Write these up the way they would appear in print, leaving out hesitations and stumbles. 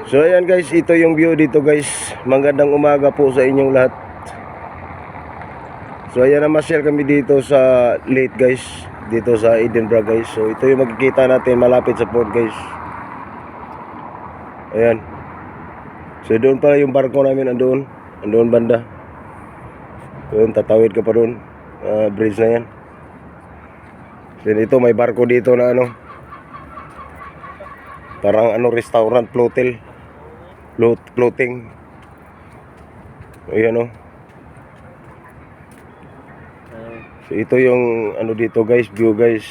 So ayan guys, ito yung view dito guys. Magandang umaga po sa inyong lahat. So ayan, namasyal kami dito sa Leyte guys, dito sa Edinburgh guys. So ito yung makikita natin malapit sa port guys. Ayan. So doon pala yung barko namin, andoon banda. Doon, tatawid ka pa doon, bridge na yan. Then ito may barko dito na parang restaurant, floating. Ayan So ito yung dito guys, view guys.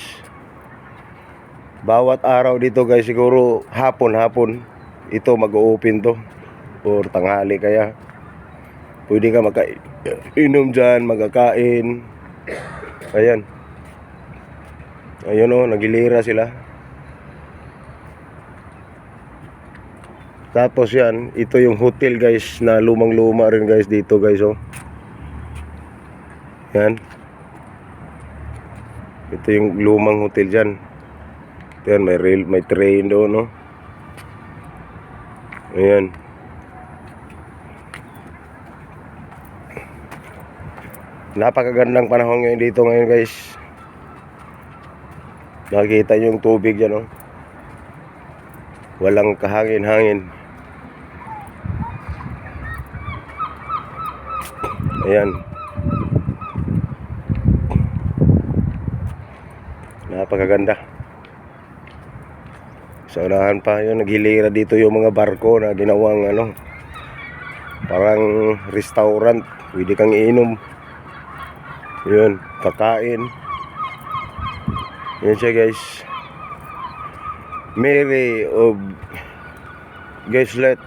Bawat araw dito guys, siguro hapon ito mag-open to or tanghali, kaya pwede ka makainom dyan, magkakain. Ayan. Ayun nagilira sila. Tapos yan, ito yung hotel guys, na lumang-luma rin guys dito guys Yan. Ito yung lumang hotel dyan. Yan, may train doon Ayan. Napakagandang panahon ngayon dito ngayon guys. Nakikita nyo yung tubig dyan Walang kahangin-hangin. Ayan. Napakaganda. Sa unahan pa yun, naghilira dito yung mga barko na ginawang parang restaurant. Pwede kang iinom. Yun, kakain. Yan siya guys. Mary of Geslet.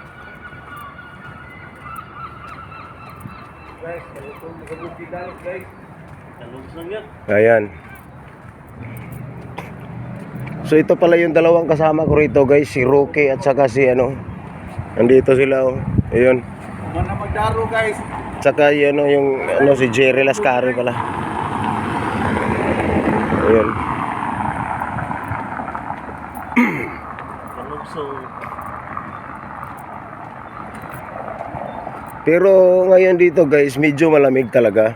Ayan. So ito pala yung dalawang kasama ko rito guys, si Roque at saka si nandito sila Ayun. Mana magdaro guys. Saka yung si Jerry Lascari pala. Ayun. Pero ngayon dito guys, medyo malamig talaga.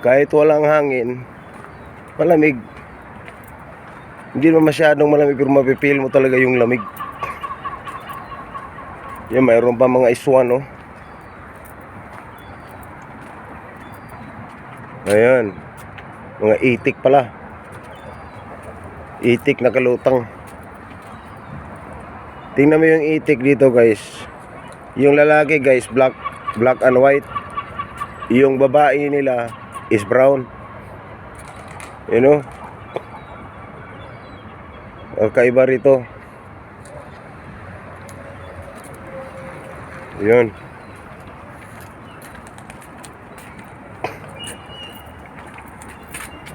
Kahit walang hangin, malamig. Hindi naman masyadong malamig, pero mapipil mo talaga yung lamig. Yan, mayroon pa mga iswan Ayan. Mga itik pala. Itik na kalutang. Tingnan mo yung itik dito guys. Yung lalaki guys, black and white. Yung babae nila is brown. Kakaiba rito. Yun.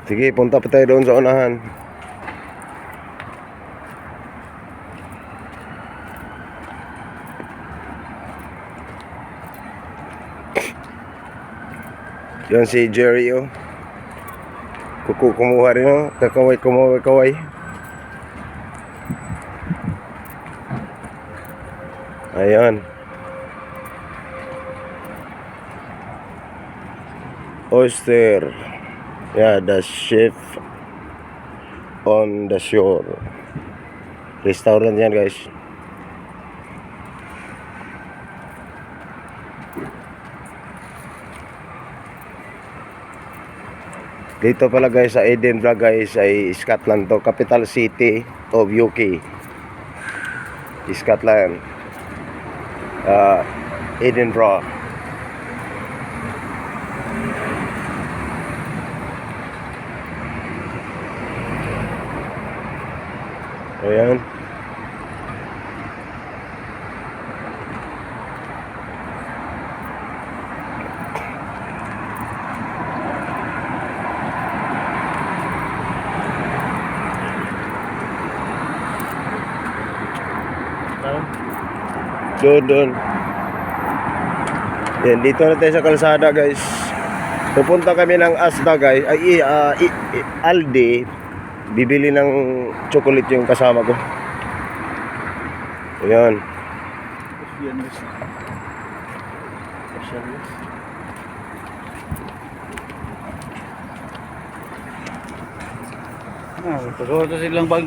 Sige, punta pa tayo doon sa unahan. Yan si Jerry kumuha rin kakaway. Ayan. Oyster. Yeah, the chef on the shore. Restaurant yan guys. Dito pala guys sa Edinburgh guys, ay Scotland to, capital city of UK. Scotland. Edinburgh. Ayan. Doon. Yan, dito na tayo sa kalsada guys. Pupunta kami ng Asda guys, Aldi. Bibili ng chocolate yung kasama ko. Ayan. Yan guys. Special guys. Pagkawa to silang bag.